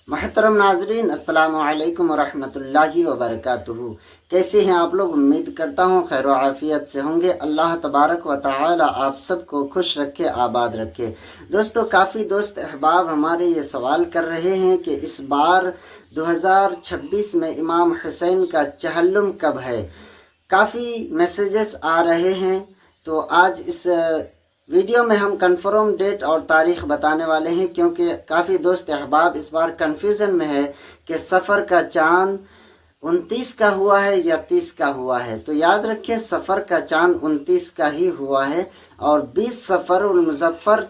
محترم ناظرین، السلام علیکم ورحمۃ اللہ وبرکاتہ۔ کیسے ہیں آپ لوگ؟ امید کرتا ہوں خیر و عافیت سے ہوں گے۔ اللہ تبارک و تعالی آپ سب کو خوش رکھے، آباد رکھے۔ دوستو، کافی دوست احباب ہمارے یہ سوال کر رہے ہیں کہ اس بار 2026 میں امام حسین کا چہلم کب ہے؟ کافی میسیجز آ رہے ہیں، تو آج اس ویڈیو میں ہم کنفرم ڈیٹ اور تاریخ بتانے والے ہیں، کیونکہ کافی دوست احباب اس بار کنفیوژن میں ہے کہ سفر کا چاند 29 کا ہوا ہے یا 30 کا ہوا ہے۔ تو یاد رکھیں، سفر کا چاند 29 کا ہی ہوا ہے، اور 20 سفر المظفر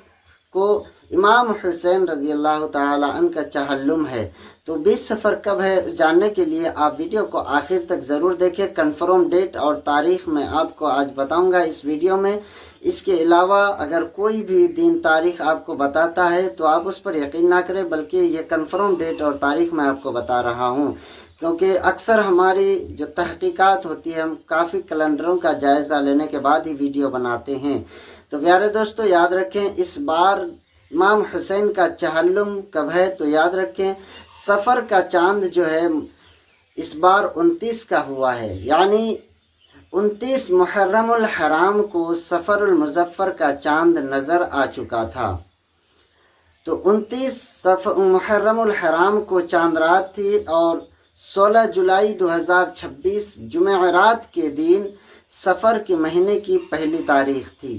کو امام حسین رضی اللہ تعالی عنہ کا چہلم ہے۔ تو 20 سفر کب ہے جاننے کے لیے آپ ویڈیو کو آخر تک ضرور دیکھیں۔ کنفرم ڈیٹ اور تاریخ میں آپ کو آج بتاؤں گا اس ویڈیو میں۔ اس کے علاوہ اگر کوئی بھی دن تاریخ آپ کو بتاتا ہے تو آپ اس پر یقین نہ کریں، بلکہ یہ کنفرم ڈیٹ اور تاریخ میں آپ کو بتا رہا ہوں، کیونکہ اکثر ہماری جو تحقیقات ہوتی ہے، ہم کافی کیلنڈروں کا جائزہ لینے کے بعد ہی ویڈیو بناتے ہیں۔ تو پیارے دوستو، یاد رکھیں اس بار امام حسین کا چہلم کب ہے؟ تو یاد رکھیں، سفر کا چاند جو ہے اس بار 29 کا ہوا ہے، یعنی 29 محرم الحرام کو سفر المظفر کا چاند نظر آ چکا تھا۔ تو 29 محرم الحرام کو چاند رات تھی، اور 16 جولائی 2026 جمعرات کے دن سفر کے مہینے کی پہلی تاریخ تھی۔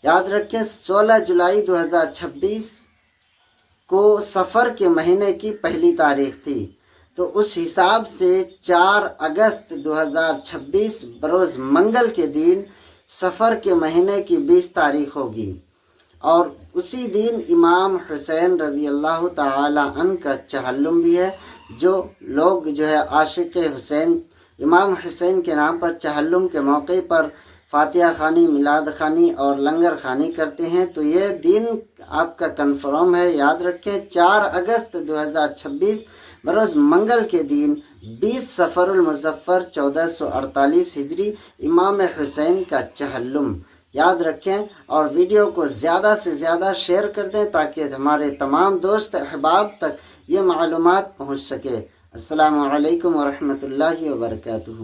یاد رکھیں، 16 جولائی 2026 کو سفر کے مہینے کی پہلی تاریخ تھی۔ تو اس حساب سے 4 اگست 2026 بروز منگل کے دن سفر کے مہینے کی 20 تاریخ ہوگی، اور اسی دن امام حسین رضی اللہ تعالی عنہ کا چہلم بھی ہے۔ جو لوگ جو ہے عاشق حسین، امام حسین کے نام پر چہلم کے موقع پر فاتحہ خوانی، میلاد خوانی اور لنگر خوانی کرتے ہیں، تو یہ دن آپ کا کنفرم ہے۔ یاد رکھیں، 4 اگست 2026 بروز منگل کے دن 20 سفر المظفر 1448 ہجری امام حسین کا چہلم۔ یاد رکھیں، اور ویڈیو کو زیادہ سے زیادہ شیئر کر دیں تاکہ ہمارے تمام دوست احباب تک یہ معلومات پہنچ سکے۔ السلام علیکم ورحمۃ اللہ وبرکاتہ۔